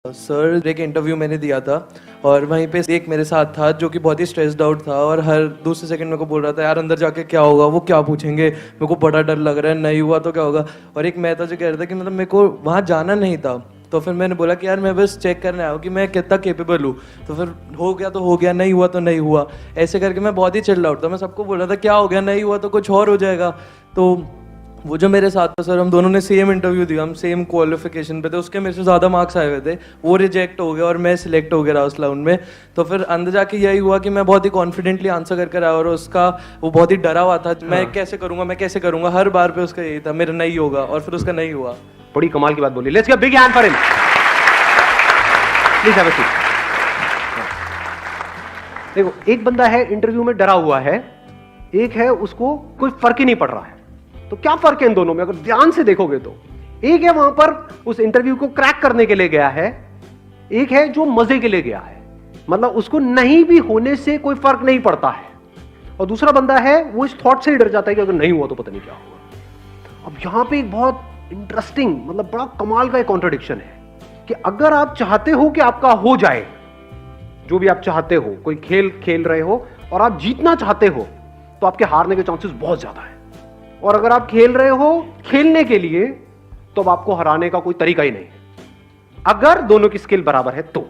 Sir एक interview मैंने दिया था और वहीं पे एक मेरे साथ था जो कि बहुत ही स्ट्रेस्ड आउट था और हर दूसरे सेकंड मेरे को बोल रहा था यार अंदर जाके क्या होगा, वो क्या पूछेंगे, मेरे को बड़ा डर लग रहा है, नहीं हुआ तो क्या होगा। और एक मैं था जो कह रहा था कि मतलब मेरे को वहाँ जाना नहीं था। तो फिर मैंने बोला कि यार मैं बस चेक करने आया हूँ कि मैं कितना केपेबल हूँ। तो फिर हो गया तो हो गया, नहीं हुआ तो नहीं हुआ, ऐसे करके मैं बहुत ही चिल्ड आउट था। मैं सबको बोल रहा था क्या हो गया, नहीं हुआ तो कुछ और हो जाएगा। तो वो जो मेरे साथ था सर, हम दोनों ने सेम इंटरव्यू दिया, हम सेम क्वालिफिकेशन पे थे, उसके मेरे से ज़्यादा मार्क्स आए हुए थे। वो रिजेक्ट हो गया और मैं सिलेक्ट हो गया राउस लाउंड में। तो फिर अंदर जाके यही हुआ कि मैं बहुत ही कॉन्फिडेंटली आंसर करके आया और उसका वो बहुत ही डरा हुआ था। मैं कैसे करूँगा, हर बार पे उसका यही था मेरा नहीं होगा, और फिर उसका नहीं हुआ। बड़ी कमाल की बात बोली। Let's give big hand for him. Please have a seat. देखो, एक बंदा है इंटरव्यू में डरा हुआ है, एक है उसको कोई फर्क ही नहीं पड़ रहा है। तो क्या फर्क है इन दोनों में अगर ध्यान से देखोगे तो? एक है वहां पर उस इंटरव्यू को क्रैक करने के लिए गया है, एक है जो मजे के लिए गया है, मतलब उसको नहीं भी होने से कोई फर्क नहीं पड़ता है। और दूसरा बंदा है वो इस थॉट से ही डर जाता है कि अगर नहीं हुआ तो पता नहीं क्या होगा। अब यहां पे एक बहुत इंटरेस्टिंग, मतलब बड़ा कमाल का एक कॉन्ट्रडिक्शन है कि अगर आप चाहते हो कि आपका हो जाए, जो भी आप चाहते हो, कोई खेल खेल रहे हो और आप जीतना चाहते हो, तो आपके हारने के चांसेस बहुत ज्यादा है। और अगर आप खेल रहे हो खेलने के लिए, तो अब आपको हराने का कोई तरीका ही नहीं है। अगर दोनों की स्किल बराबर है तो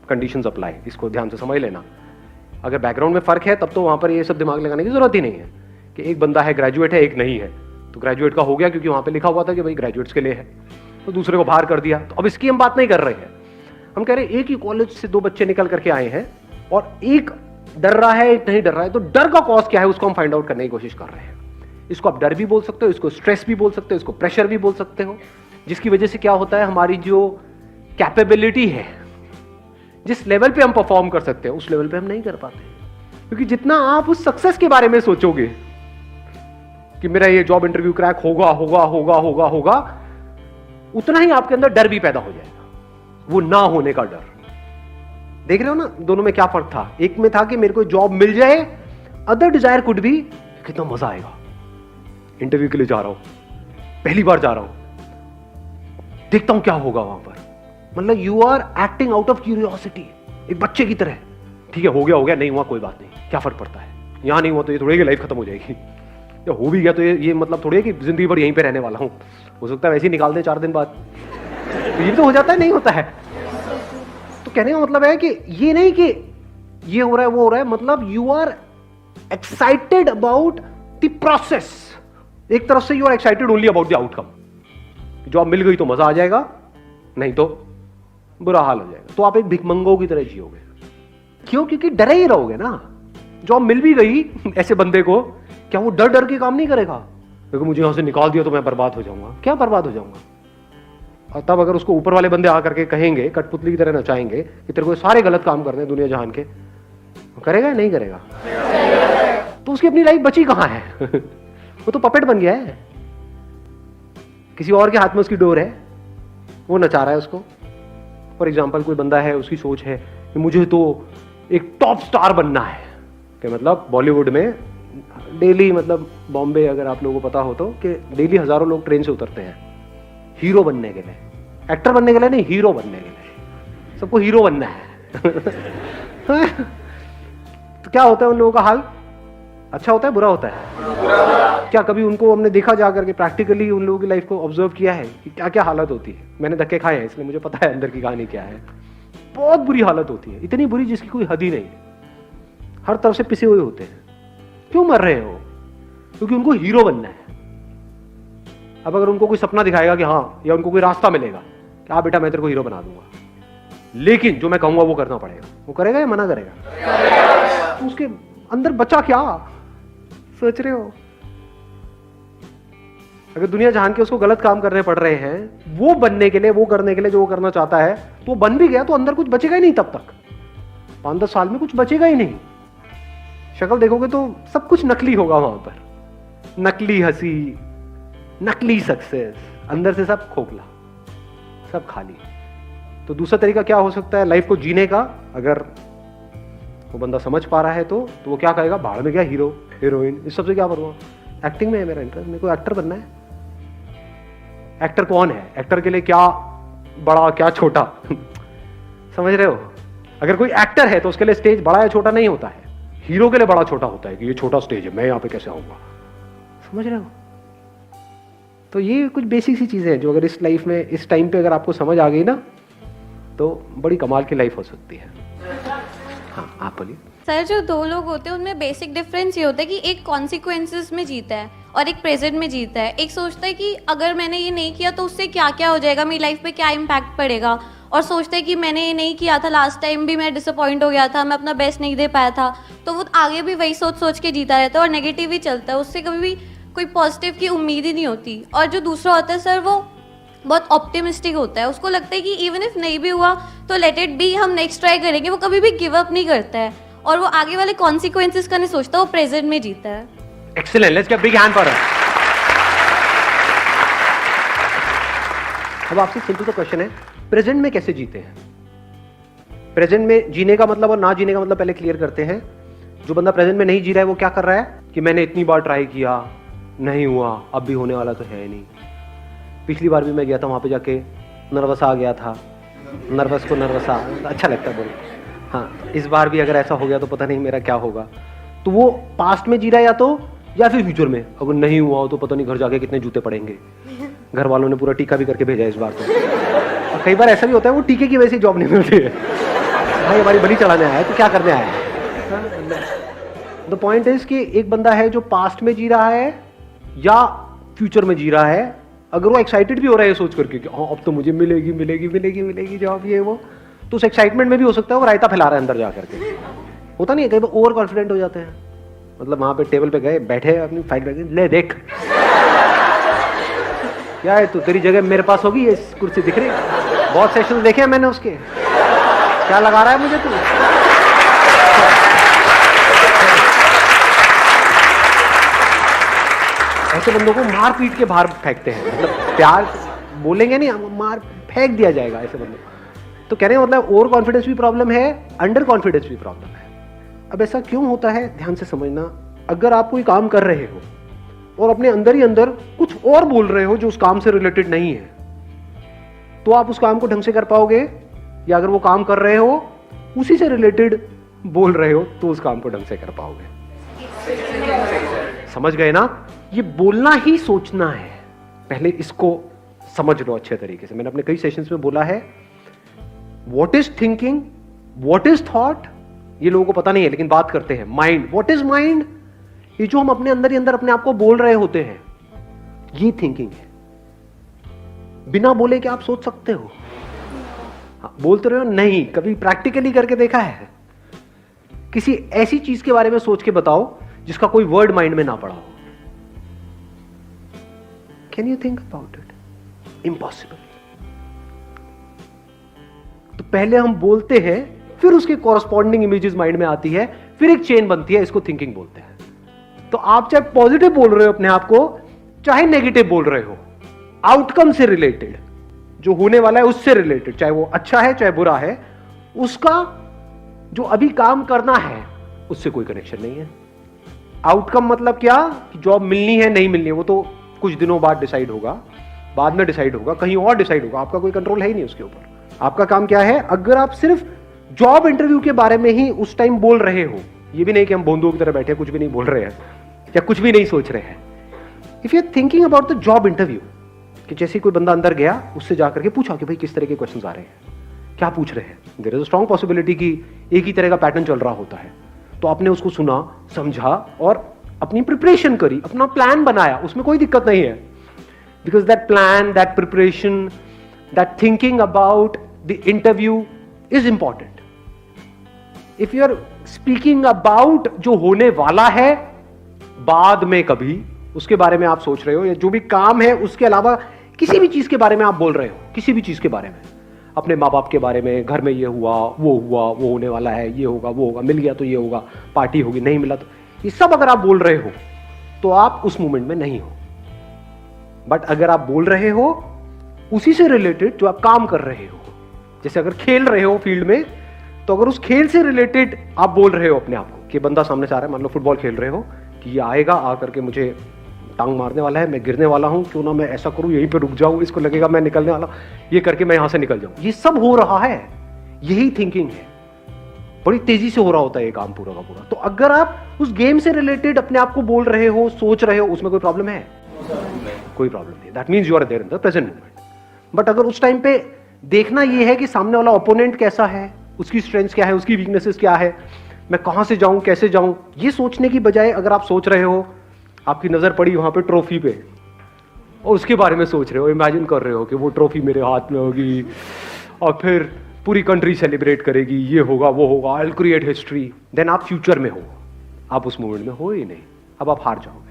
कंडीशंस अप्लाई, इसको ध्यान से समझ लेना। अगर बैकग्राउंड में फर्क है तब तो वहां पर ये सब दिमाग लगाने की जरूरत ही नहीं है कि एक बंदा है ग्रेजुएट है, एक नहीं है। तो ग्रेजुएट का हो गया क्योंकि वहां पर लिखा हुआ था कि भाई ग्रेजुएट्स के लिए है, तो दूसरे को बाहर कर दिया। तो अब इसकी हम बात नहीं कर रहे हैं, हम कह रहे हैं एक ही कॉलेज से दो बच्चे निकल करके आए हैं और एक डर रहा है एक नहीं डर रहा है। तो डर का कॉज क्या है उसको हम फाइंड आउट करने की कोशिश कर रहे हैं। इसको आप डर भी बोल सकते हो, इसको स्ट्रेस भी बोल सकते हो, इसको प्रेशर भी बोल सकते हो, जिसकी वजह से क्या होता है, हमारी जो कैपेबिलिटी है, जिस लेवल पे हम परफॉर्म कर सकते हैं उस लेवल पे हम नहीं कर पाते। क्योंकि जितना आप उस सक्सेस के बारे में सोचोगे कि मेरा ये जॉब इंटरव्यू क्रैक होगा होगा होगा होगा होगा, उतना ही आपके अंदर डर भी पैदा हो जाएगा, वो ना होने का डर। देख रहे हो ना दोनों में क्या फर्क था? एक में था कि मेरे को जॉब मिल जाए, अदर डिजायर कुड बी कितना मजा आएगा, इंटरव्यू के लिए जा रहा हूं, पहली बार जा रहा हूं, देखता हूं क्या होगा वहां पर। मतलब you are acting out of curiosity, एक बच्चे की तरह। ठीक है, हो गया नहीं हुआ कोई बात नहीं, क्या फर्क पड़ता है, यहां नहीं हुआ तो ये थोड़ी कि लाइफ खत्म हो जाएगी, या हो भी गया तो ये मतलब थोड़ी है कि जिंदगी भर यहीं पे रहने वाला हूं, हो सकता है वैसे ही निकाल दे 4 दिन बाद। तो ये तो हो जाता है, नहीं होता है। तो कहने का मतलब है कि ये नहीं कि ये हो रहा है वो हो रहा है, मतलब you are excited about the process. एक तरफ से you are excited only about the outcome. Job मिल गई तो मजा आ जाएगा, नहीं तो बुरा हाल हो जाएगा। तो आप एक भिखमंगों की तरह जियोगे। क्यों? क्योंकि डरे ही रहोगे ना। जॉब मिल भी गई ऐसे बंदे को, क्या वो डर डर के काम नहीं करेगा? क्योंकि मुझे यहां से निकाल दिया तो मैं बर्बाद हो जाऊंगा। क्या बर्बाद हो जाऊंगा? और तब अगर उसको ऊपर वाले बंदे आकर के कहेंगे, कठपुतली की तरह नचाएंगे कि तेरे को सारे गलत काम करने दुनिया जहान के, वो करेगा या नहीं करेगा? तो उसकी अपनी लाइफ बची कहां है? वो तो पपेट बन गया है, किसी और के हाथ में उसकी डोर है, वो नचा रहा है उसको। फॉर एग्जाम्पल कोई बंदा है, उसकी सोच है कि मुझे तो एक टॉप स्टार बनना है, कि मतलब बॉलीवुड में डेली, मतलब बॉम्बे अगर आप लोगों को पता हो तो, कि डेली हजारों लोग ट्रेन से उतरते हैं हीरो बनने के लिए, एक्टर बनने के लिए नहीं, हीरो बनने के लिए। सबको हीरो बनना है। तो क्या होता है उन लोगों का हाल? अच्छा होता है, बुरा होता है? क्या कभी उनको हमने देखा जा करके, प्रैक्टिकली उन लोगों की लाइफ को ऑब्जर्व किया है कि क्या क्या हालत होती है? मैंने धक्के खाए हैं इसलिए मुझे पता है अंदर की कहानी क्या है। बहुत बुरी हालत होती है, इतनी बुरी जिसकी कोई हद ही नहीं है। हर तरफ से पिसे हुए होते हैं। क्यों मर रहे हो? क्योंकि उनको हीरो बनना है। अब अगर उनको कोई सपना दिखाएगा कि हाँ, या उनको कोई रास्ता मिलेगा कि हाँ बेटा मैं तेरे को हीरो बना दूंगा, लेकिन जो मैं कहूंगा वो करना पड़ेगा, वो करेगा या मना करेगा? तो उसके अंदर बचा क्या सोच रहे हो? अगर दुनिया जहान के उसको गलत काम करने पड़ रहे हैं वो बनने के लिए, वो करने के लिए जो वो करना चाहता है, तो बन भी गया तो अंदर कुछ बचेगा ही नहीं। तब तक 5-10 साल में कुछ बचेगा ही नहीं। शक्ल देखोगे तो सब कुछ नकली होगा वहां पर, नकली हंसी, नकली सक्सेस, अंदर से सब खोखला, सब खाली। तो दूसरा तरीका क्या हो सकता है लाइफ को जीने का? अगर वो बंदा समझ पा रहा है तो वो क्या कहेगा? बाहर में क्या हीरो हीरोइन, इस सबसे क्या करूंगा? एक्टिंग में है मेरा इंटरेस्ट, मेरे को एक्टर बनना है। एक्टर कौन है? एक्टर के लिए क्या बड़ा क्या छोटा? समझ रहे हो? अगर कोई एक्टर है तो उसके लिए स्टेज बड़ा या छोटा नहीं होता है, हीरो के लिए बड़ा छोटा होता है कि ये छोटा स्टेज है, मैं यहाँ पे कैसे आऊंगा। समझ रहे हो? तो ये कुछ बेसिक सी चीजें हैं जो अगर इस लाइफ में इस टाइम पे अगर आपको समझ आ गई ना तो बड़ी कमाल की लाइफ हो सकती है। हाँ, आप बोलिए। सर, जो दो लोग होते हैं उनमें बेसिक डिफरेंस ये होता है कि एक कॉन्सिक्वेंसेस में जीता है और एक प्रेजेंट में जीता है। एक सोचता है कि अगर मैंने ये नहीं किया तो उससे क्या क्या हो जाएगा, मेरी लाइफ पे क्या इम्पैक्ट पड़ेगा, और सोचता है कि मैंने ये नहीं किया था, लास्ट टाइम भी मैं डिसअपॉइंट हो गया था, मैं अपना बेस्ट नहीं दे पाया था, तो वो आगे भी वही सोच सोच के जीता रहता है और नेगेटिव ही चलता है, उससे कभी भी कोई पॉजिटिव की उम्मीद ही नहीं होती। और जो दूसरा होता है सर, वो बहुत ऑप्टिमिस्टिक होता है, उसको लगता है कि इवन इफ नहीं भी हुआ तो लेट इट बी, हम नेक्स्ट ट्राई करेंगे। वो कभी भी गिव अप नहीं करता है और वो आगे वाले कॉन्सिक्वेंसेस का नहीं सोचता, वो प्रेजेंट में जीता है। Excellent, let's get big hand for her. अब आपसे सिंपल सा क्वेश्चन है, प्रेजेंट में कैसे जीते हैं? प्रेजेंट में जीने का मतलब और ना जीने का मतलब पहले क्लियर करते हैं। जो बंदा प्रेजेंट में नहीं जी रहा है वो क्या कर रहा है कि मैंने इतनी बार ट्राई किया, नहीं हुआ, अब भी होने वाला तो है नहीं। पिछली बार भी मैं गया था वहां पे, जाके नर्वस आ गया था, नर्वस को नर्वस आ, अच्छा लगता है बोल। हाँ, इस बार भी अगर ऐसा हो गया तो पता नहीं मेरा क्या होगा। तो वो पास्ट में जी रहा है या फिर फ्यूचर में। अगर नहीं हुआ हो तो पता नहीं घर जाके कितने जूते पड़ेंगे। घर वालों ने पूरा टीका भी करके भेजा इस बार तो। और कई बार ऐसा भी होता है वो टीके की वजह से जॉब नहीं मिलती है। भाई हमारी बलि चढ़ाने आया है तो क्या करने आया है? द पॉइंट इज कि एक बंदा है जो पास्ट में जी रहा है या फ्यूचर में जी रहा है। अगर वो एक्साइटेड भी हो रहा है सोच करके कि हाँ अब तो मुझे मिलेगी मिलेगी मिलेगी मिलेगी जॉब, ये वो, तो उस एक्साइटमेंट में भी हो सकता है वो रायता फैला रहा है अंदर जा करके। होता नहीं है, कई बार ओवर कॉन्फिडेंट हो जाते हैं। मतलब वहां पे टेबल पे गए, बैठे अपनी फाइल बैठ, ले देख क्या है, तू तेरी जगह मेरे पास होगी, ये कुर्सी दिख रही है, बहुत सेशन देखे हैं मैंने उसके, क्या लगा रहा है मुझे तू? ऐसे बंदों को मार पीट के बाहर फेंकते हैं। मतलब प्यार बोलेंगे नहीं, मार फेंक दिया जाएगा ऐसे बंदों। तो कहने का मतलब ओवर कॉन्फिडेंस भी प्रॉब्लम है, अंडर कॉन्फिडेंस भी प्रॉब्लम है। अब ऐसा क्यों होता है, ध्यान से समझना। अगर आप कोई काम कर रहे हो और अपने अंदर ही अंदर कुछ और बोल रहे हो जो उस काम से रिलेटेड नहीं है, तो आप उस काम को ढंग से कर पाओगे? या अगर वो काम कर रहे हो उसी से रिलेटेड बोल रहे हो तो उस काम को ढंग से कर पाओगे? समझ गए ना? ये बोलना ही सोचना है। पहले इसको समझ लो अच्छे तरीके से। मैंने अपने कई सेशंस में बोला है, what is thinking, what is thought, ये लोगों को पता नहीं है, लेकिन बात करते हैं माइंड। What is mind? ये जो हम अपने अंदर ही अंदर अपने आप को बोल रहे होते हैं, ये थिंकिंग है। बिना बोले क्या आप सोच सकते हो? हाँ, बोलते रहे हो नहीं, कभी प्रैक्टिकली करके देखा है? किसी ऐसी चीज के बारे में सोच के बताओ जिसका कोई वर्ड माइंड में ना पड़ा हो। Can you think about it? Impossible. तो पहले हम बोलते हैं, फिर उसके कॉरस्पॉन्डिंग इमेजेस माइंड में आती है, फिर एक चेन बनती है, इसको थिंकिंग बोलते हैं। तो आप चाहे पॉजिटिव बोल रहे हो अपने आप को, चाहे नेगेटिव बोल रहे हो, आउटकम से रिलेटेड, जो होने वाला है उससे रिलेटेड, चाहे वो अच्छा है चाहे बुरा है, उसका जो अभी काम करना है उससे कोई कनेक्शन नहीं है। आउटकम मतलब क्या कि जॉब मिलनी है नहीं मिलनी है वो तो कुछ दिनों बाद डिसाइड होगा, बाद में डिसाइड होगा, कहीं और डिसाइड होगा, आपका कोई कंट्रोल है ही नहीं उसके ऊपर। आपका काम क्या है? अगर आप सिर्फ जॉब इंटरव्यू के बारे में ही उस टाइम बोल रहे हो, ये भी नहीं कि हम बोंदुओं की तरह बैठे कुछ भी नहीं बोल रहे हैं या कुछ भी नहीं सोच रहे हैं। If you are thinking about the job interview, कि जैसे कोई बंदा अंदर गया, उससे जाकर के पूछा कि भाई किस तरह के क्वेश्चंस आ रहे हैं, क्या पूछ रहे हैं, there is a strong possibility कि एक ही तरह का पैटर्न चल रहा होता है। तो आपने उसको सुना, समझा और अपनी प्रिपरेशन करी, अपना प्लान बनाया, उसमें कोई दिक्कत नहीं है। Because that plan, that preparation, that thinking about the interview is important. If you are speaking about जो होने वाला है बाद में कभी, उसके बारे में आप सोच रहे हो, या जो भी काम है उसके अलावा किसी भी चीज के बारे में आप बोल रहे हो, किसी भी चीज के बारे में, अपने माँ बाप के बारे में, घर में ये हुआ, वो होने वाला है, ये होगा, वो होगा, मिल गया तो ये होगा, पार्टी होगी, नहीं मिला तो, ये सब अगर आप बोल रहे हो तो आप उस मोमेंट में नहीं हो। बट अगर आप बोल रहे हो उसी से रिलेटेड जो आप काम कर रहे हो, जैसे अगर खेल रहे हो फील्ड में, तो अगर उस खेल से रिलेटेड आप बोल रहे हो अपने आप को, कि बंदा सामने से आ रहा है, मान लो फुटबॉल खेल रहे हो, कि ये आएगा, आकर के मुझे टांग मारने वाला है, मैं गिरने वाला हूं, क्यों ना मैं ऐसा करूं, यहीं पे रुक जाऊं, इसको लगेगा मैं निकलने वाला, ये करके मैं यहां से निकल जाऊं। ये सब हो रहा है, यही थिंकिंग है, बड़ी तेजी से हो रहा होता है ये काम पूरा का पूरा। तो अगर आप उस गेम से रिलेटेड अपने आप को बोल रहे हो, सोच रहे हो, उसमें कोई प्रॉब्लम है? कोई प्रॉब्लम नहीं। That means you are there in the present moment. But अगर उस टाइम पे देखना ये है कि सामने वाला ओपोनेंट कैसा है, उसकी स्ट्रेंथ्स क्या है, उसकी वीकनेसेस क्या है, मैं कहां से जाऊं, कैसे जाऊं, ये सोचने की बजाय अगर आप सोच रहे हो, आपकी नजर पड़ी वहां पे ट्रॉफी पे और उसके बारे में सोच रहे हो, इमेजिन कर रहे हो कि वो ट्रॉफी मेरे हाथ में होगी और फिर पूरी कंट्री सेलिब्रेट करेगी, ये होगा वो होगा, I will create history, then आप फ्यूचर में हो, आप उस मोमेंट में हो ही नहीं, अब आप हार जाओगे।